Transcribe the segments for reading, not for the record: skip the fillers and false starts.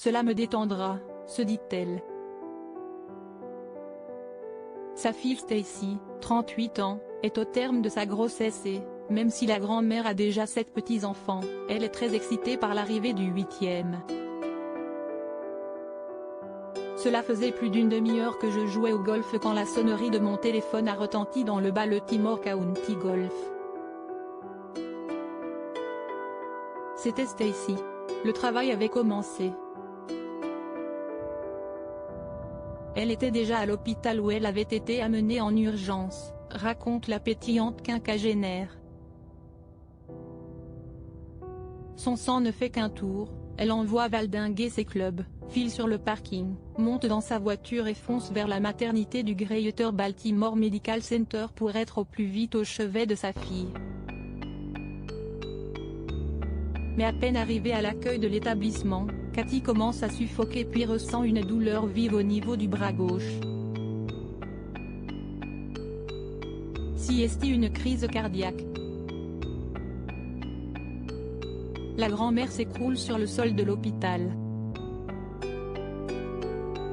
Cela me détendra, se dit-elle. Sa fille Stacy, 38 ans, est au terme de sa grossesse et, même si la grand-mère a déjà 7 petits-enfants, elle est très excitée par l'arrivée du 8e. Cela faisait plus d'une demi-heure que je jouais au golf quand la sonnerie de mon téléphone a retenti dans le Baltimore County Golf. C'était Stacy. Le travail avait commencé. Elle était déjà à l'hôpital où elle avait été amenée en urgence, raconte la pétillante quinquagénaire. Son sang ne fait qu'un tour, elle envoie valdinguer ses clubs, file sur le parking, monte dans sa voiture et fonce vers la maternité du Greater Baltimore Medical Center pour être au plus vite au chevet de sa fille. Mais à peine arrivée à l'accueil de l'établissement, Cathy commence à suffoquer puis ressent une douleur vive au niveau du bras gauche. Siesti une crise cardiaque. La grand-mère s'écroule sur le sol de l'hôpital.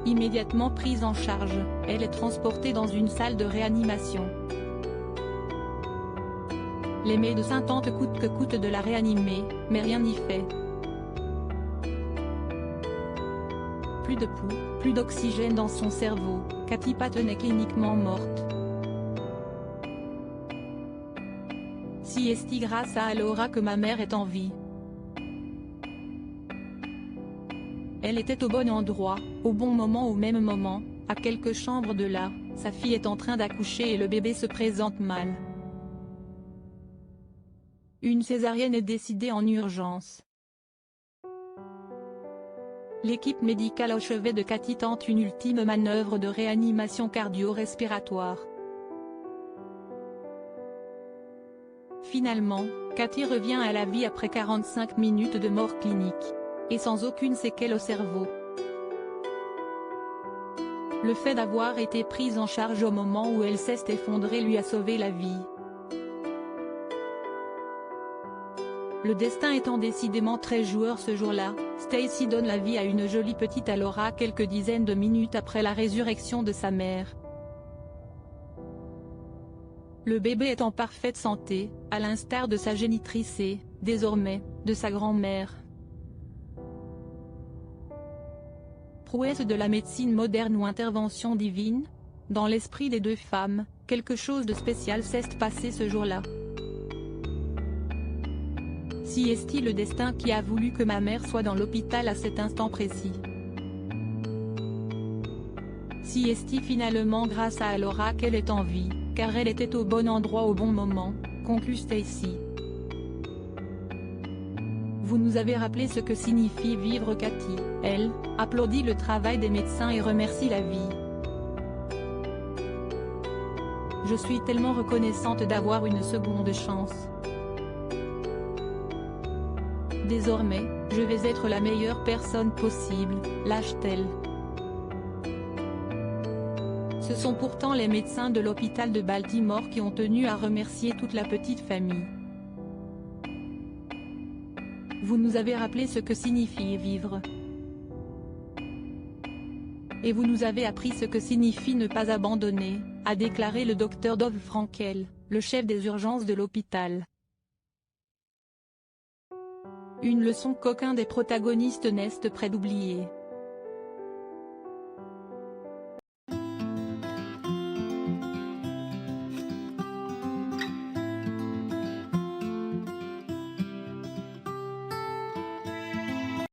Immédiatement prise en charge, elle est transportée dans une salle de réanimation. Les médecins tentent coûte que coûte de la réanimer, mais rien n'y fait. Plus de pouls, plus d'oxygène dans son cerveau, Cathy Patton est cliniquement morte. Siesti grâce à Laura que ma mère est en vie. Elle était au bon endroit, au bon moment au même moment, à quelques chambres de là, sa fille est en train d'accoucher et le bébé se présente mal. Une césarienne est décidée en urgence. L'équipe médicale au chevet de Cathy tente une ultime manœuvre de réanimation cardio-respiratoire. Finalement, Cathy revient à la vie après 45 minutes de mort clinique. Et sans aucune séquelle au cerveau. Le fait d'avoir été prise en charge au moment où elle s'est effondrée lui a sauvé la vie. Le destin étant décidément très joueur ce jour-là, Stacy donne la vie à une jolie petite Laura quelques dizaines de minutes après la résurrection de sa mère. Le bébé est en parfaite santé, à l'instar de sa génitrice et, désormais, de sa grand-mère. Prouesse de la médecine moderne ou intervention divine? Dans l'esprit des deux femmes, quelque chose de spécial s'est passé ce jour-là. Siesti le destin qui a voulu que ma mère soit dans l'hôpital à cet instant précis. Siesti finalement grâce à Laura qu'elle est en vie, car elle était au bon endroit au bon moment, conclut Stacy. Vous nous avez rappelé ce que signifie vivre. Cathy, elle, applaudit le travail des médecins et remercie la vie. Je suis tellement reconnaissante d'avoir une seconde chance. Désormais, je vais être la meilleure personne possible, lâche-t-elle. Ce sont pourtant les médecins de l'hôpital de Baltimore qui ont tenu à remercier toute la petite famille. Vous nous avez rappelé ce que signifie vivre. Et vous nous avez appris ce que signifie ne pas abandonner, a déclaré le docteur Dov Frankel, le chef des urgences de l'hôpital. Une leçon qu'aucun des protagonistes n'est prêt d'oublier.